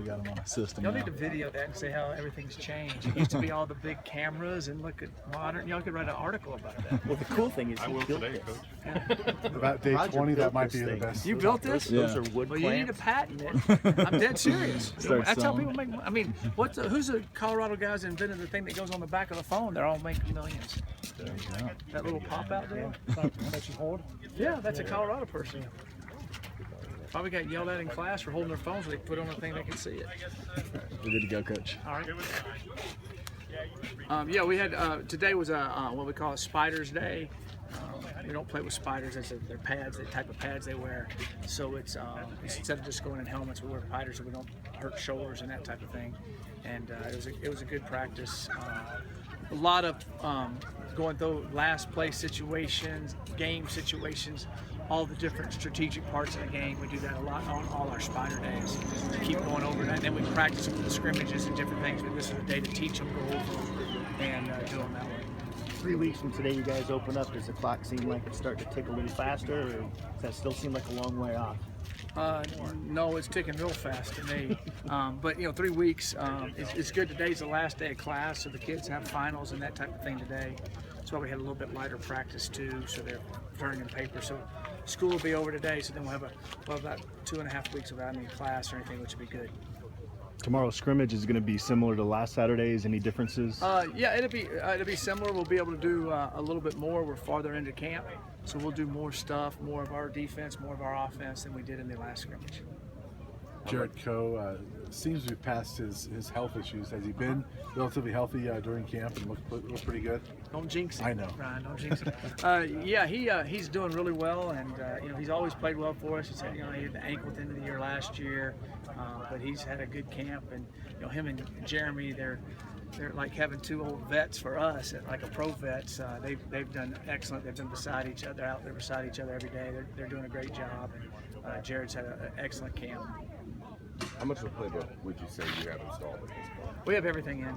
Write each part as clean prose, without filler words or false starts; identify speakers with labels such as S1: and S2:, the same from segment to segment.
S1: got them on a system.
S2: Y'all
S1: now.
S2: need to video that and say how everything's changed. It used to be all the big cameras and look at modern. Y'all could write an article about that.
S3: Well, the cool thing is
S4: I will today, Coach.
S5: About day
S3: Roger
S5: 20, that
S3: built
S5: might
S3: this
S5: be the
S3: thing.
S5: best.
S2: You built this?
S3: Those are wood
S2: Well, you need to
S3: clamps.
S2: patent it. I'm dead serious.
S1: Start
S2: That's how
S1: selling.
S2: people make. I mean, who's the Colorado guys that invented the thing that goes on the back of the phone? They're all making millions.
S1: There you go.
S2: That little pop-out deal.
S5: That you hold?
S2: Yeah, that's a Colorado person. Probably got yelled at in class for holding their phones so they put on a thing they can see it.
S1: We're good to go, Coach.
S2: All right. Yeah, we had today was a what we call a Spiders Day. We don't play with spiders. They're pads, the type of pads they wear. So it's instead of just going in helmets, we wear spiders so we don't hurt shoulders and that type of thing. And it was a good practice. A lot of going through last play situations, game situations, all the different strategic parts of the game. We do that a lot on all our Spider Days. We keep going over that, and then we practice with the scrimmages and different things. But this is a day to teach them, go over them, and do them that way.
S3: 3 weeks from today, you guys open up. Does the clock seem like it's starting to tick a little faster, or does that still seem like a long way off?
S2: No, it's ticking real fast to me. But 3 weeks, it's good. Today's the last day of class, so the kids have finals and that type of thing today. That's why we had a little bit lighter practice too, so they're turning in paper. So school will be over today, so then we'll have about 2.5 weeks without any class or anything, which would be good.
S6: Tomorrow's scrimmage is going to be similar to last Saturday's. Any differences?
S2: Yeah, it'll be similar. We'll be able to do a little bit more. We're farther into camp, so we'll do more stuff, more of our defense, more of our offense than we did in the last scrimmage.
S5: Jared Coe seems to be past his health issues. Has he been relatively healthy during camp and looked pretty good?
S2: Don't jinx it.
S5: I know.
S2: Ryan, don't jinx it. Yeah, he's doing really well, and he's always played well for us. He said, he had the ankle at the end of the year last year, but he's had a good camp, and him and Jeremy, they're like having two old vets for us, like a pro vets. They've done excellent. They've been beside each other, out there beside each other every day. They're doing a great job, and Jared's had an excellent camp.
S4: How much of a playbook would you say you have installed at this point?
S2: We have everything in.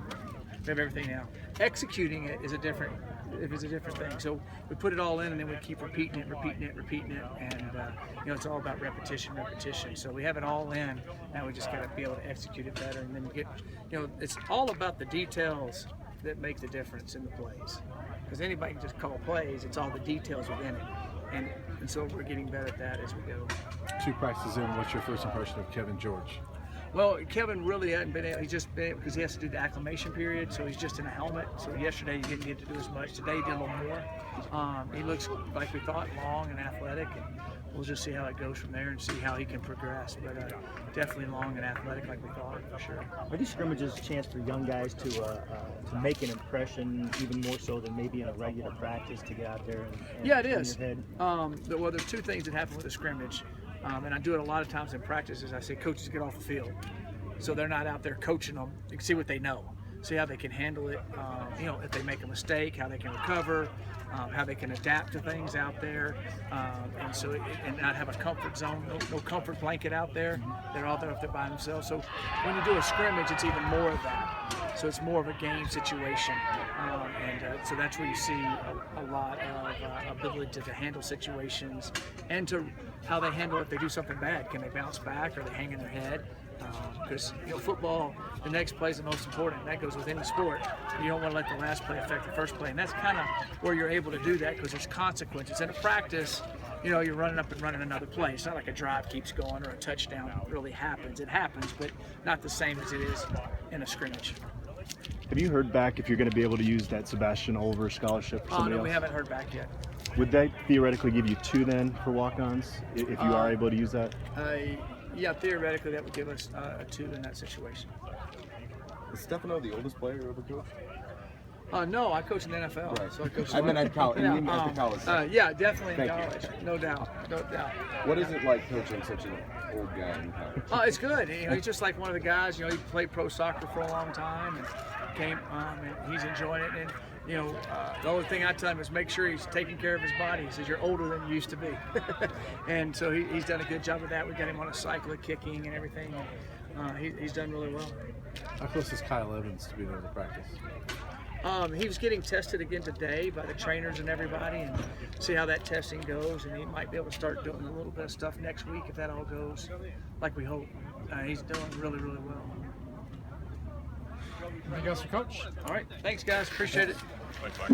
S2: We have everything now. Executing it is a different thing. So we put it all in, and then we keep repeating it, and it's all about repetition. So we have it all in. Now we just got to be able to execute it better, and then get, it's all about the details that make the difference in the plays. Because anybody can just call plays. It's all the details within it, and so we're getting better at that as we go.
S5: 2 practices in, what's your first impression of Kevin George?
S2: Well, Kevin really hadn't been able, he's just been, because he has to do the acclimation period, so he's just in a helmet. So yesterday he didn't get to do as much. Today he did a little more. He looks like we thought, long and athletic, and we'll just see how it goes from there and see how he can progress. But definitely long and athletic like we thought, for sure.
S3: Are these scrimmages a chance for young guys to make an impression, even more so than maybe in a regular practice, to get out there and
S2: Yeah, it
S3: turn
S2: is.
S3: your head?
S2: Well, there's 2 things that happen with a scrimmage. And I do it a lot of times in practices. I say, coaches, get off the field. So they're not out there coaching them. You can see what they know. See how they can handle it. If they make a mistake, how they can recover, how they can adapt to things out there. And not have a comfort zone, no comfort blanket out there. They're all there if they're by themselves. So when you do a scrimmage, it's even more of that. So it's more of a game situation. So that's where you see a lot of ability to handle situations and to how they handle if they do something bad. Can they bounce back? Are they hanging their head? Because football, the next play is the most important. That goes with any sport. You don't want to let the last play affect the first play, and that's kind of where you're able to do that because there's consequences. In a practice, you're running up and running another play. It's not like a drive keeps going or a touchdown really happens. It happens, but not the same as it is in a scrimmage.
S6: Have you heard back if you're going to be able to use that Sebastian Oliver scholarship for somebody
S2: No,
S6: else?
S2: we haven't heard back yet.
S6: Would that theoretically give you 2 then for walk-ons if you are able to use that?
S2: Yeah, theoretically that would give us a 2 in that situation.
S4: Is Stefano the oldest player you ever coached?
S2: No, I coach in the NFL.
S4: Right.
S2: So I coach.
S4: I meant at college.
S2: Yeah,
S4: at the college.
S2: Yeah, definitely in
S4: Thank you.
S2: college. No doubt.
S4: What is it like coaching such an old guy in college?
S2: It's good. He's just like one of the guys. He played pro soccer for a long time and came. And he's enjoying it. And the only thing I tell him is make sure he's taking care of his body. He says you're older than you used to be, and so he's done a good job of that. We got him on a cycle of kicking and everything. He's done really well.
S5: How close is Kyle Evans to being able to practice?
S2: He was getting tested again today by the trainers and everybody, and see how that testing goes. And he might be able to start doing a little bit of stuff next week if that all goes like we hope. He's doing really, really well.
S7: Anything else for Coach?
S2: All right. Thanks, guys. Appreciate it.